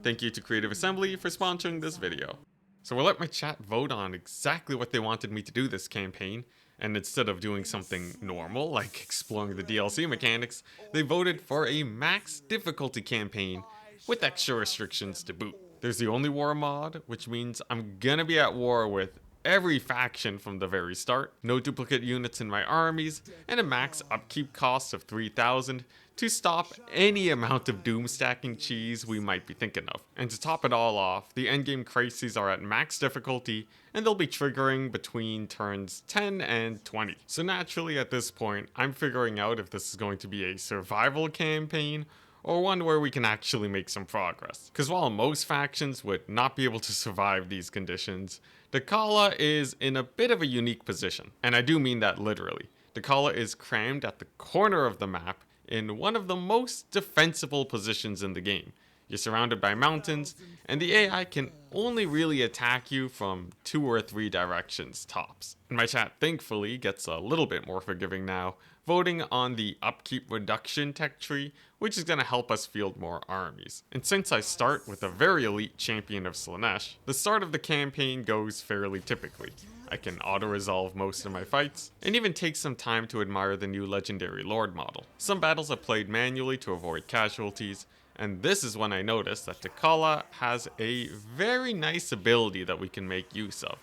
Thank you to Creative Assembly for sponsoring this video. So I let my chat vote on exactly what they wanted me to do this campaign, and instead of doing something normal, like exploring the DLC mechanics, they voted for a max difficulty campaign with extra restrictions to boot. There's the only war mod, which means I'm gonna be at war with every faction from the very start, no duplicate units in my armies, and a max upkeep cost of 3,000 to stop any amount of doom stacking cheese we might be thinking of. And to top it all off, the endgame crises are at max difficulty and they'll be triggering between turns 10 and 20. So naturally at this point, I'm figuring out if this is going to be a survival campaign or one where we can actually make some progress. Because while most factions would not be able to survive these conditions, Decala is in a bit of a unique position, and I do mean that literally. Decala is crammed at the corner of the map in one of the most defensible positions in the game. You're surrounded by mountains, and the AI can only really attack you from 2 or 3 directions tops. And my chat thankfully gets a little bit more forgiving now, voting on the upkeep reduction tech tree, which is going to help us field more armies. And since I start with a very elite champion of Slaanesh, the start of the campaign goes fairly typically. I can auto-resolve most of my fights, and even take some time to admire the new legendary lord model. Some battles are played manually to avoid casualties, and this is when I noticed that Decala has a very nice ability that we can make use of.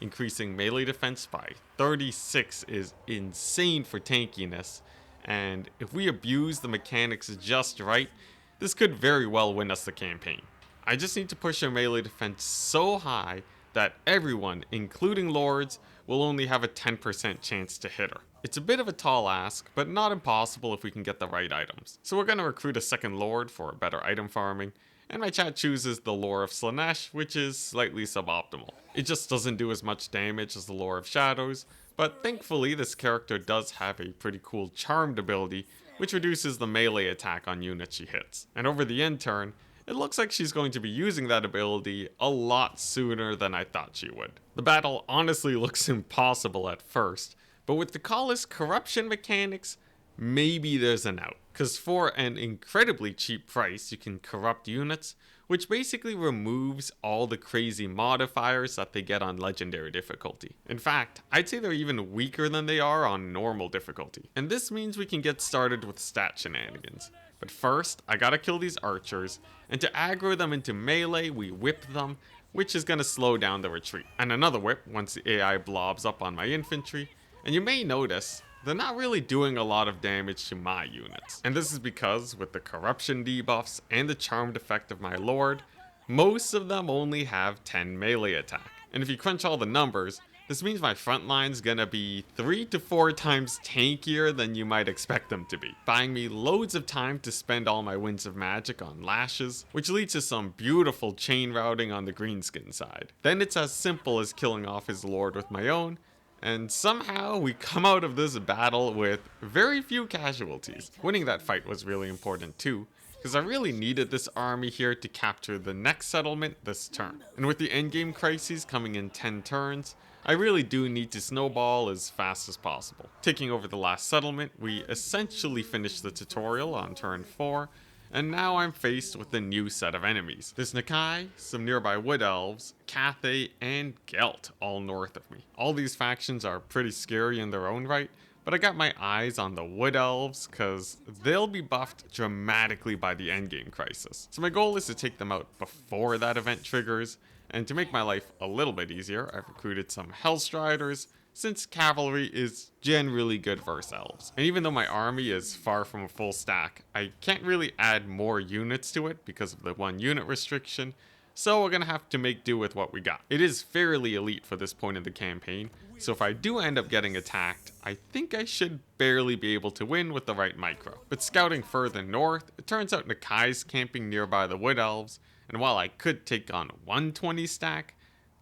Increasing melee defense by 36 is insane for tankiness, and if we abuse the mechanics just right, this could very well win us the campaign. I just need to push our melee defense so high that everyone, including lords, will only have a 10% chance to hit her. It's a bit of a tall ask, but not impossible if we can get the right items. So we're going to recruit a second lord for better item farming, and my chat chooses the lore of Slaanesh, which is slightly suboptimal. It just doesn't do as much damage as the lore of Shadows, but thankfully this character does have a pretty cool charmed ability, which reduces the melee attack on units she hits. And over the end turn, it looks like she's going to be using that ability a lot sooner than I thought she would. The battle honestly looks impossible at first, but with Decala's corruption mechanics, maybe there's an out. Cause for an incredibly cheap price, you can corrupt units, which basically removes all the crazy modifiers that they get on legendary difficulty. In fact, I'd say they're even weaker than they are on normal difficulty. And this means we can get started with stat shenanigans. But first, I gotta kill these archers, and to aggro them into melee, we whip them, which is gonna slow down the retreat. And another whip once the AI blobs up on my infantry, and you may notice, they're not really doing a lot of damage to my units. And this is because, with the corruption debuffs and the charmed effect of my lord, most of them only have 10 melee attack. And if you crunch all the numbers, this means my front line's gonna be 3 to 4 times tankier than you might expect them to be, buying me loads of time to spend all my winds of magic on lashes, which leads to some beautiful chain routing on the greenskin side. Then it's as simple as killing off his lord with my own, and somehow we come out of this battle with very few casualties. Winning that fight was really important too, because I really needed this army here to capture the next settlement this turn. And with the endgame crises coming in 10 turns, I really do need to snowball as fast as possible. Taking over the last settlement, we essentially finished the tutorial on turn 4, and now I'm faced with a new set of enemies. There's Nakai, some nearby Wood Elves, Cathay, and Gelt all north of me. All these factions are pretty scary in their own right, but I got my eyes on the Wood Elves because they'll be buffed dramatically by the endgame crisis. So my goal is to take them out before that event triggers, and to make my life a little bit easier, I've recruited some Hellstriders, since cavalry is generally good versus elves. And even though my army is far from a full stack, I can't really add more units to it because of the 1 unit restriction, so we're gonna have to make do with what we got. It is fairly elite for this point in the campaign, so if I do end up getting attacked, I think I should barely be able to win with the right micro. But scouting further north, it turns out Nakai's camping nearby the Wood Elves, and while I could take on 120 stack,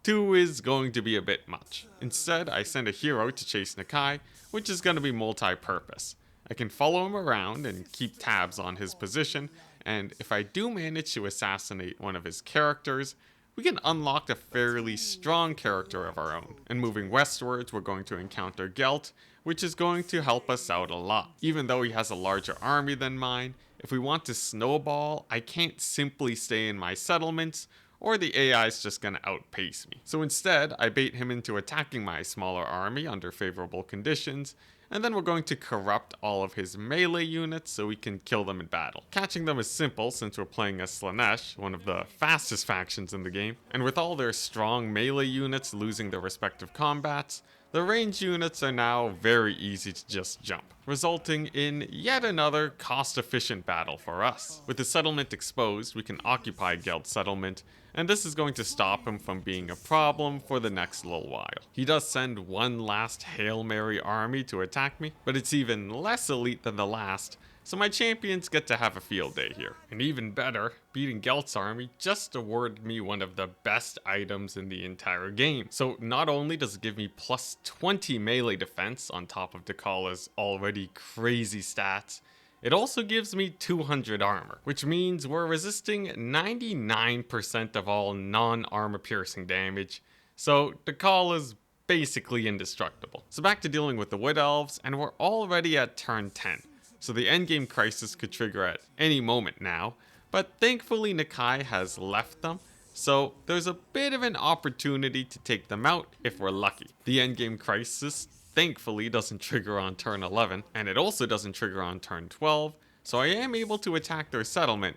2 is going to be a bit much. Instead, I send a hero to chase Nakai, which is going to be multi-purpose. I can follow him around and keep tabs on his position, and if I do manage to assassinate one of his characters, we can unlock a fairly strong character of our own. And moving westwards, we're going to encounter Gelt, which is going to help us out a lot. Even though he has a larger army than mine, If we want to snowball, I can't simply stay in my settlements, or the AI is just gonna outpace me. So instead, I bait him into attacking my smaller army under favorable conditions, and then we're going to corrupt all of his melee units so we can kill them in battle. Catching them is simple since we're playing as Slaanesh, one of the fastest factions in the game, and with all their strong melee units losing their respective combats, the ranged units are now very easy to just jump, resulting in yet another cost-efficient battle for us. With the settlement exposed, we can occupy Geld's settlement, and this is going to stop him from being a problem for the next little while. He does send one last Hail Mary army to attack me, but it's even less elite than the last, so my champions get to have a field day here. And even better, beating Geld's army just awarded me one of the best items in the entire game. So not only does it give me plus 20 melee defense on top of Decala's already crazy stats, it also gives me 200 armor, which means we're resisting 99% of all non-armor piercing damage, so Decala's basically indestructible. So back to dealing with the Wood Elves, and we're already at turn 10. So the endgame crisis could trigger at any moment now, but thankfully Nakai has left them, so there's a bit of an opportunity to take them out if we're lucky. The endgame crisis thankfully doesn't trigger on turn 11, and it also doesn't trigger on turn 12, so I am able to attack their settlement,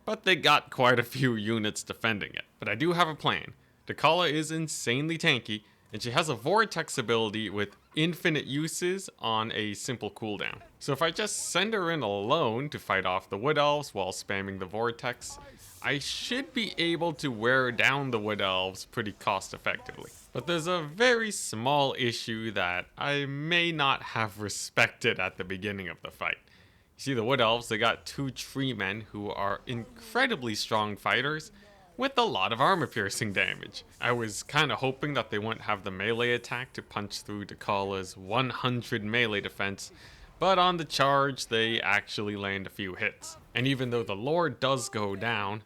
but they got quite a few units defending it. But I do have a plan. Decala is insanely tanky, and she has a Vortex ability with infinite uses on a simple cooldown. So if I just send her in alone to fight off the Wood Elves while spamming the Vortex, I should be able to wear down the Wood Elves pretty cost effectively. But there's a very small issue that I may not have respected at the beginning of the fight. You see, the Wood Elves, they got two tree men who are incredibly strong fighters with a lot of armor piercing damage. I was kind of hoping that they wouldn't have the melee attack to punch through Decala's 100 melee defense, but on the charge they actually land a few hits. And even though the Lord does go down,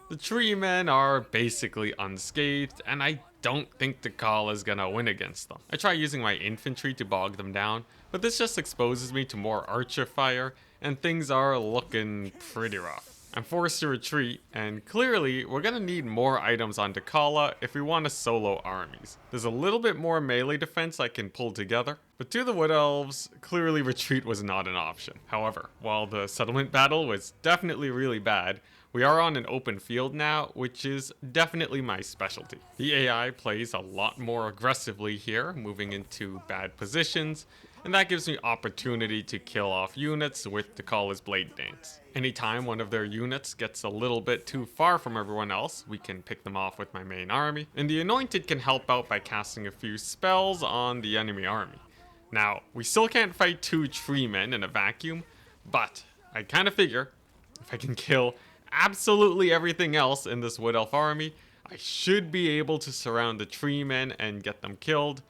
the tree men are basically unscathed, and I don't think Decala is gonna win against them. I try using my infantry to bog them down, but this just exposes me to more archer fire, and things are looking pretty rough. I'm forced to retreat, and clearly we're gonna need more items on Decala if we want to solo armies. There's a little bit more melee defense I can pull together, but to the Wood Elves, clearly retreat was not an option. However, while the settlement battle was definitely really bad, we are on an open field now, which is definitely my specialty. The AI plays a lot more aggressively here, moving into bad positions, and that gives me opportunity to kill off units with Decala's Blade Dance. Anytime one of their units gets a little bit too far from everyone else, we can pick them off with my main army, and the Anointed can help out by casting a few spells on the enemy army. Now, we still can't fight two tree men in a vacuum, but I kind of figure if I can kill absolutely everything else in this Wood Elf army, I should be able to surround the tree men and get them killed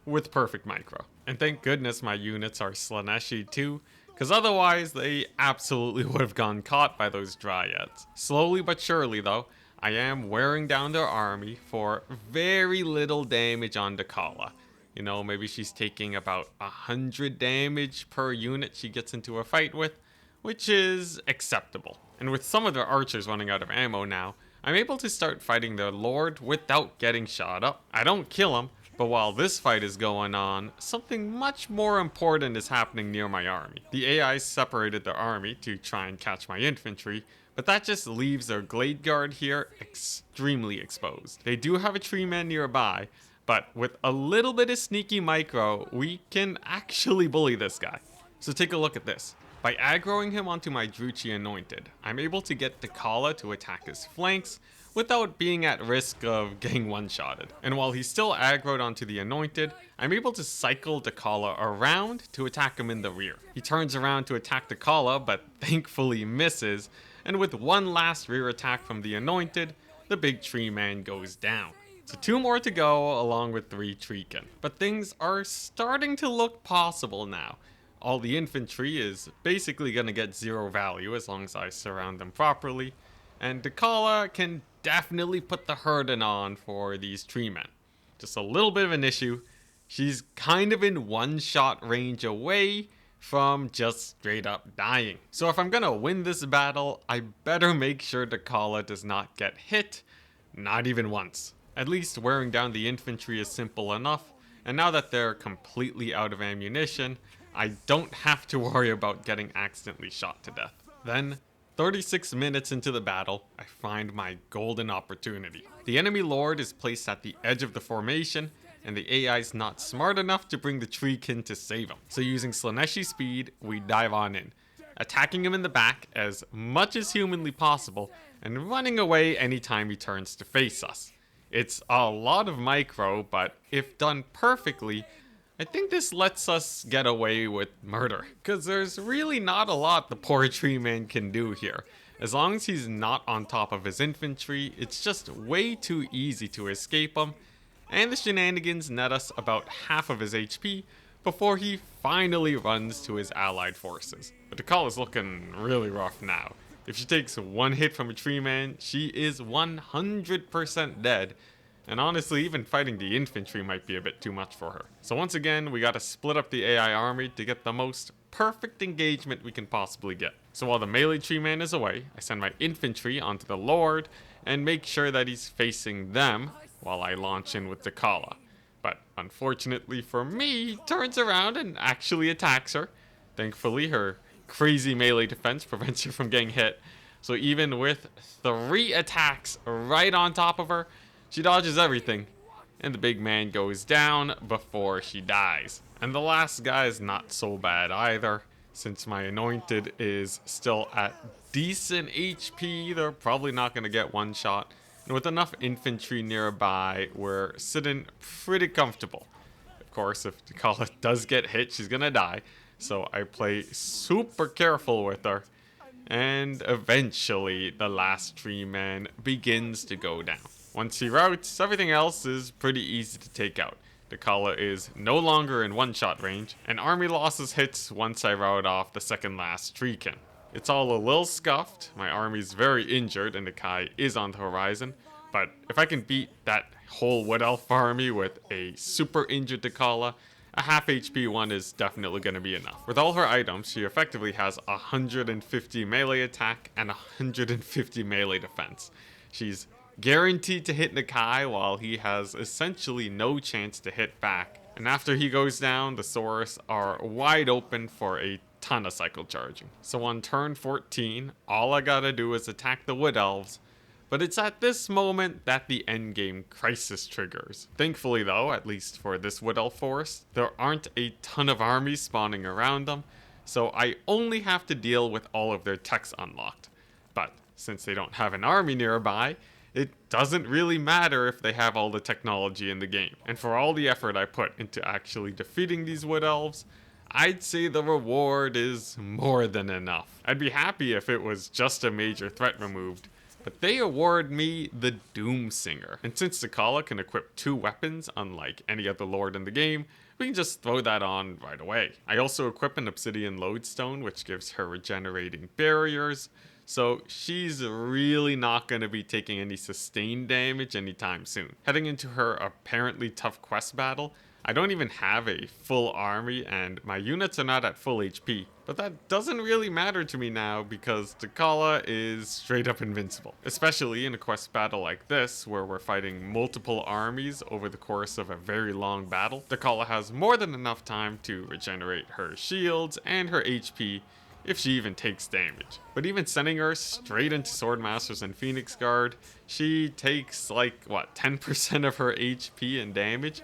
with perfect micro. And thank goodness my units are Slaaneshi too, because otherwise they absolutely would have gone caught by those dryads. Slowly but surely though, I am wearing down their army for very little damage on Decala. You know, maybe she's taking about 100 damage per unit she gets into a fight with, which is acceptable. And with some of their archers running out of ammo now, I'm able to start fighting their lord without getting shot up. I don't kill him, but while this fight is going on, something much more important is happening near my army. The AI separated their army to try and catch my infantry, but that just leaves their Glade Guard here extremely exposed. They do have a tree man nearby, but with a little bit of sneaky micro, we can actually bully this guy. So take a look at this. By aggroing him onto my Druchii Anointed, I'm able to get Decala to attack his flanks without being at risk of getting one-shotted. And while he's still aggroed onto the Anointed, I'm able to cycle Decala around to attack him in the rear. He turns around to attack Decala, but thankfully misses, and with one last rear attack from the Anointed, the big tree man goes down. So 2 more to go, along with 3 Treekin. But things are starting to look possible now. All the infantry is basically going to get 0 value as long as I surround them properly, and Decala can definitely put the hurting on for these tree men. Just a little bit of an issue. She's kind of in one-shot range away from just straight up dying. So if I'm gonna win this battle, I better make sure Decala does not get hit, not even once. At least wearing down the infantry is simple enough, and now that they're completely out of ammunition, I don't have to worry about getting accidentally shot to death. Then, 36 minutes into the battle, I find my golden opportunity. The enemy lord is placed at the edge of the formation, and the AI's not smart enough to bring the treekin to save him. So using Slaneshi speed, we dive on in, attacking him in the back as much as humanly possible, and running away anytime he turns to face us. It's a lot of micro, but if done perfectly, I think this lets us get away with murder, because there's really not a lot the poor tree man can do here. As long as he's not on top of his infantry, it's just way too easy to escape him, and the shenanigans net us about half of his HP before he finally runs to his allied forces. But Decala is looking really rough now. If she takes one hit from a tree man, she is 100% dead, and honestly, even fighting the infantry might be a bit too much for her. So once again, we gotta split up the AI army to get the most perfect engagement we can possibly get. So while the melee tree man is away, I send my infantry onto the lord and make sure that he's facing them while I launch in with Decala. But unfortunately for me, he turns around and actually attacks her. Thankfully, her crazy melee defense prevents her from getting hit. So even with 3 attacks right on top of her, she dodges everything, and the big man goes down before she dies. And the last guy is not so bad either. Since my anointed is still at decent HP, they're probably not going to get one shot. And with enough infantry nearby, we're sitting pretty comfortable. Of course, if Decala does get hit, she's going to die. So I play super careful with her. And eventually, the last tree man begins to go down. Once he routs, everything else is pretty easy to take out. Decala is no longer in one-shot range, and army losses hits once I rout off the second last treekin. It's all a little scuffed, my army's very injured, and the Kai is on the horizon, but if I can beat that whole Wood Elf army with a super injured Decala, a half HP one is definitely going to be enough. With all her items, she effectively has 150 melee attack and 150 melee defense. She's guaranteed to hit Nakai while he has essentially no chance to hit back. And after he goes down, the Saurus are wide open for a ton of cycle charging. So on turn 14, all I gotta do is attack the Wood Elves. But it's at this moment that the endgame crisis triggers. Thankfully though, at least for this Wood Elf force, there aren't a ton of armies spawning around them, so I only have to deal with all of their techs unlocked. But since they don't have an army nearby, it doesn't really matter if they have all the technology in the game. And for all the effort I put into actually defeating these Wood Elves, I'd say the reward is more than enough. I'd be happy if it was just a major threat removed, but they award me the Doomsinger. And since Decala can equip 2 weapons, unlike any other lord in the game, we can just throw that on right away. I also equip an Obsidian Lodestone, which gives her regenerating barriers, so she's really not going to be taking any sustained damage anytime soon. Heading into her apparently tough quest battle, I don't even have a full army and my units are not at full HP. But that doesn't really matter to me now because Decala is straight up invincible. Especially in a quest battle like this where we're fighting multiple armies over the course of a very long battle. Decala has more than enough time to regenerate her shields and her HP if she even takes damage. But even sending her straight into Swordmasters and Phoenix Guard, she takes like, 10% of her HP and damage,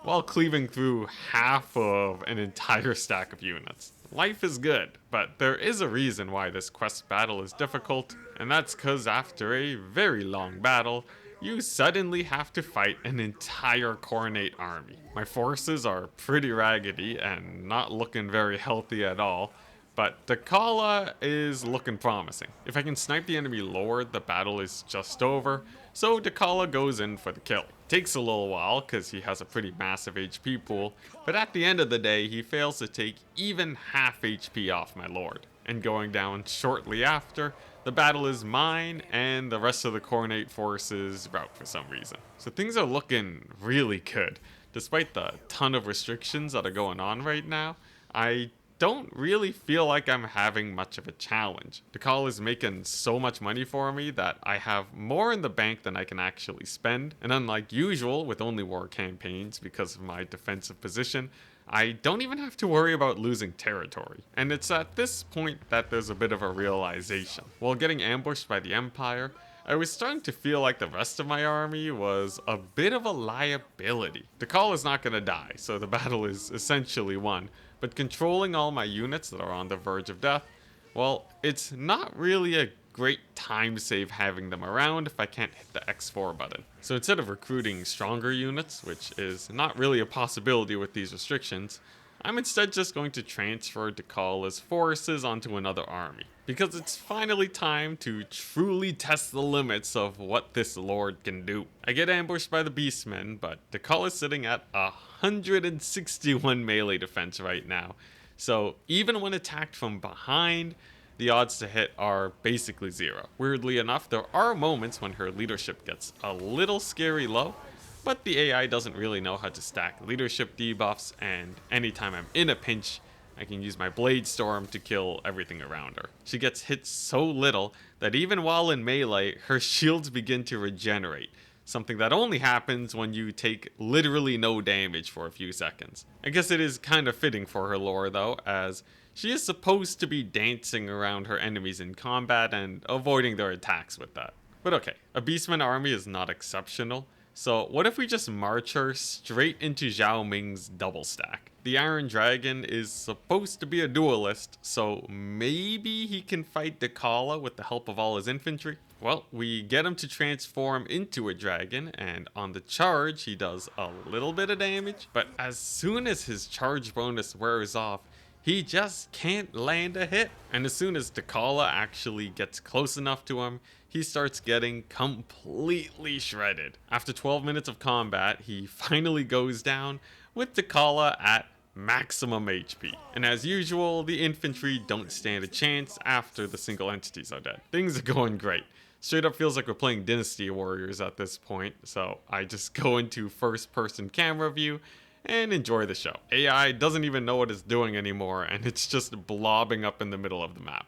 while cleaving through half of an entire stack of units. Life is good, but there is a reason why this quest battle is difficult, and that's cause after a very long battle, you suddenly have to fight an entire Coronate army. My forces are pretty raggedy and not looking very healthy at all, but Decala is looking promising. If I can snipe the enemy lord, the battle is just over, so Decala goes in for the kill. Takes a little while because he has a pretty massive HP pool, but at the end of the day he fails to take even half HP off my lord. And going down shortly after, the battle is mine and the rest of the Coronate forces rout for some reason. So things are looking really good. Despite the ton of restrictions that are going on right now, I don't really feel like I'm having much of a challenge. Decala is making so much money for me that I have more in the bank than I can actually spend, and unlike usual with only war campaigns because of my defensive position, I don't even have to worry about losing territory. And it's at this point that there's a bit of a realization. While getting ambushed by the Empire, I was starting to feel like the rest of my army was a bit of a liability. Decala is not going to die, so the battle is essentially won, but controlling all my units that are on the verge of death, well, it's not really a great time save having them around if I can't hit the X4 button. So instead of recruiting stronger units, which is not really a possibility with these restrictions, I'm instead just going to transfer Decala's forces onto another army, because it's finally time to truly test the limits of what this lord can do. I get ambushed by the beastmen, but Decala is sitting at 161 melee defense right now, so even when attacked from behind, the odds to hit are basically zero. Weirdly enough, there are moments when her leadership gets a little scary low, but the AI doesn't really know how to stack leadership debuffs, and anytime I'm in a pinch, I can use my Blade Storm to kill everything around her. She gets hit so little that even while in melee, her shields begin to regenerate, something that only happens when you take literally no damage for a few seconds. I guess it is kind of fitting for her lore though, as she is supposed to be dancing around her enemies in combat and avoiding their attacks with that. But okay, a Beastman army is not exceptional, so what if we just march her straight into Zhao Ming's double stack? The Iron Dragon is supposed to be a duelist, so maybe he can fight Decala with the help of all his infantry? Well, we get him to transform into a dragon, and on the charge he does a little bit of damage, but as soon as his charge bonus wears off, he just can't land a hit. And as soon as Decala actually gets close enough to him, he starts getting completely shredded. After 12 minutes of combat, he finally goes down with Decala at maximum HP. And as usual, the infantry don't stand a chance after the single entities are dead. Things are going great. Straight up feels like we're playing Dynasty Warriors at this point, so I just go into first person camera view and enjoy the show. AI doesn't even know what it's doing anymore, and it's just blobbing up in the middle of the map.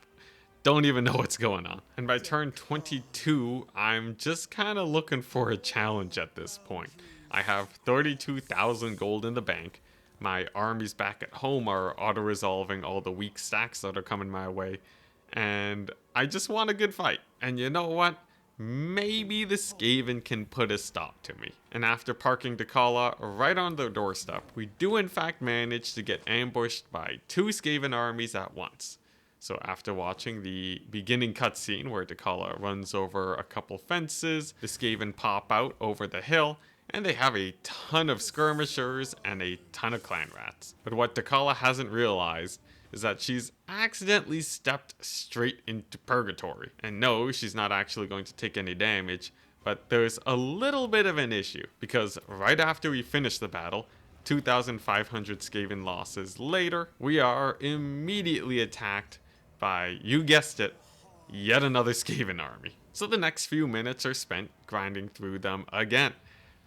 Don't even know what's going on. And by turn 22, I'm just kind of looking for a challenge at this point. I have 32,000 gold in the bank. My armies back at home are auto-resolving all the weak stacks that are coming my way. And I just want a good fight. And you know what? Maybe the Skaven can put a stop to me. And after parking Decala right on their doorstep, we do in fact manage to get ambushed by 2 Skaven armies at once. So after watching the beginning cutscene where Decala runs over a couple fences, the Skaven pop out over the hill, and they have a ton of skirmishers and a ton of clan rats. But what Decala hasn't realized is that she's accidentally stepped straight into purgatory. And no, she's not actually going to take any damage, but there's a little bit of an issue, because right after we finish the battle, 2,500 Skaven losses later, we are immediately attacked by, you guessed it, yet another Skaven army. So the next few minutes are spent grinding through them again.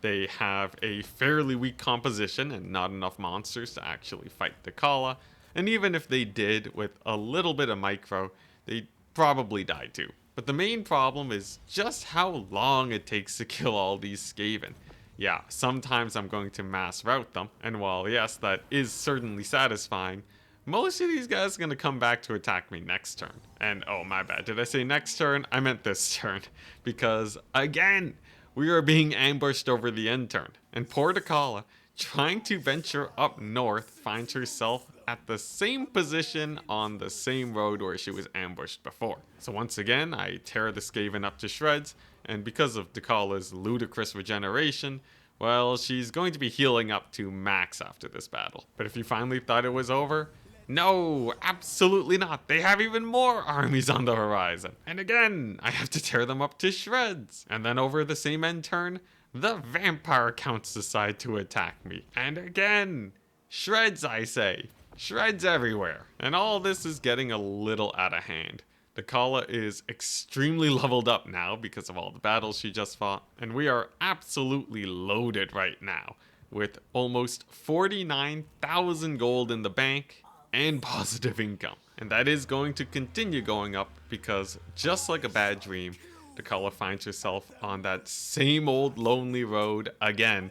They have a fairly weak composition and not enough monsters to actually fight Decala, and even if they did with a little bit of micro, they'd probably die too. But the main problem is just how long it takes to kill all these Skaven. Yeah, sometimes I'm going to mass route them, and while yes, that is certainly satisfying, most of these guys are going to come back to attack me next turn. And oh my bad, did I say next turn? I meant this turn. Because again, we are being ambushed over the end turn. And poor Decala, trying to venture up north, finds herself at the same position on the same road where she was ambushed before. So once again, I tear the Skaven up to shreds, and because of Decala's ludicrous regeneration, well, she's going to be healing up to max after this battle. But if you finally thought it was over, no, absolutely not. They have even more armies on the horizon. And again, I have to tear them up to shreds. And then over the same end turn, the vampire counts decide to attack me. And again, shreds I say. Shreds everywhere. And all this is getting a little out of hand. Decala is extremely leveled up now because of all the battles she just fought. And we are absolutely loaded right now with almost 49,000 gold in the bank and positive income. And that is going to continue going up because, just like a bad dream, Decala finds herself on that same old lonely road again,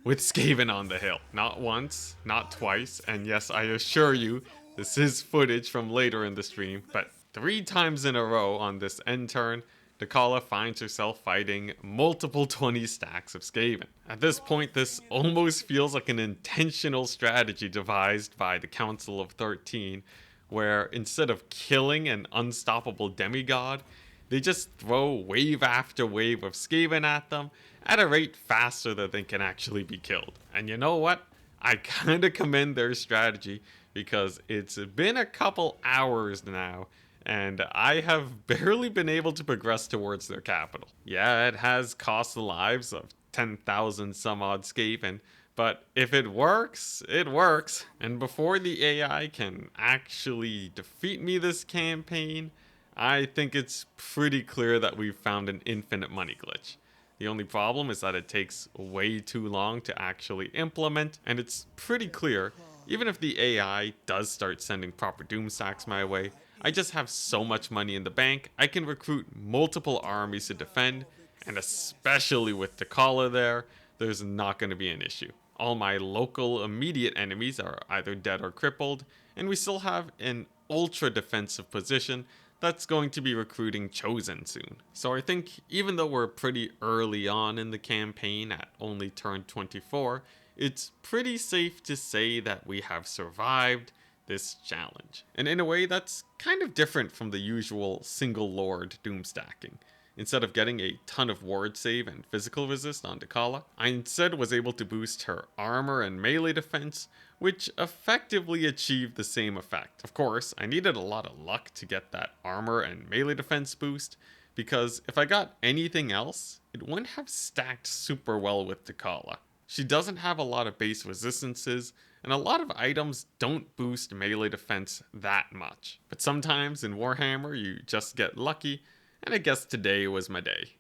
with Skaven on the hill. Not once, not twice, and yes, I assure you, this is footage from later in the stream, but 3 times in a row on this end turn, Decala finds herself fighting multiple 20 stacks of Skaven. At this point, this almost feels like an intentional strategy devised by the Council of 13, where instead of killing an unstoppable demigod, they just throw wave after wave of Skaven at them at a rate faster than they can actually be killed. And you know what? I kinda commend their strategy because it's been a couple hours now and I have barely been able to progress towards their capital. Yeah, it has cost the lives of 10,000 some odd Skaven, but if it works, it works. And before the AI can actually defeat me this campaign, I think it's pretty clear that we've found an infinite money glitch. The only problem is that it takes way too long to actually implement, and it's pretty clear, even if the AI does start sending proper doom stacks my way, I just have so much money in the bank, I can recruit multiple armies to defend, and especially with Decala there, there's not going to be an issue. All my local immediate enemies are either dead or crippled, and we still have an ultra defensive position that's going to be recruiting Chosen soon. So I think even though we're pretty early on in the campaign at only turn 24, it's pretty safe to say that we have survived this challenge. And in a way that's kind of different from the usual single lord doom stacking. Instead of getting a ton of ward save and physical resist on Decala, I instead was able to boost her armor and melee defense, which effectively achieved the same effect. Of course, I needed a lot of luck to get that armor and melee defense boost, because if I got anything else, it wouldn't have stacked super well with Decala. She doesn't have a lot of base resistances, and a lot of items don't boost melee defense that much. But sometimes in Warhammer, you just get lucky, and I guess today was my day.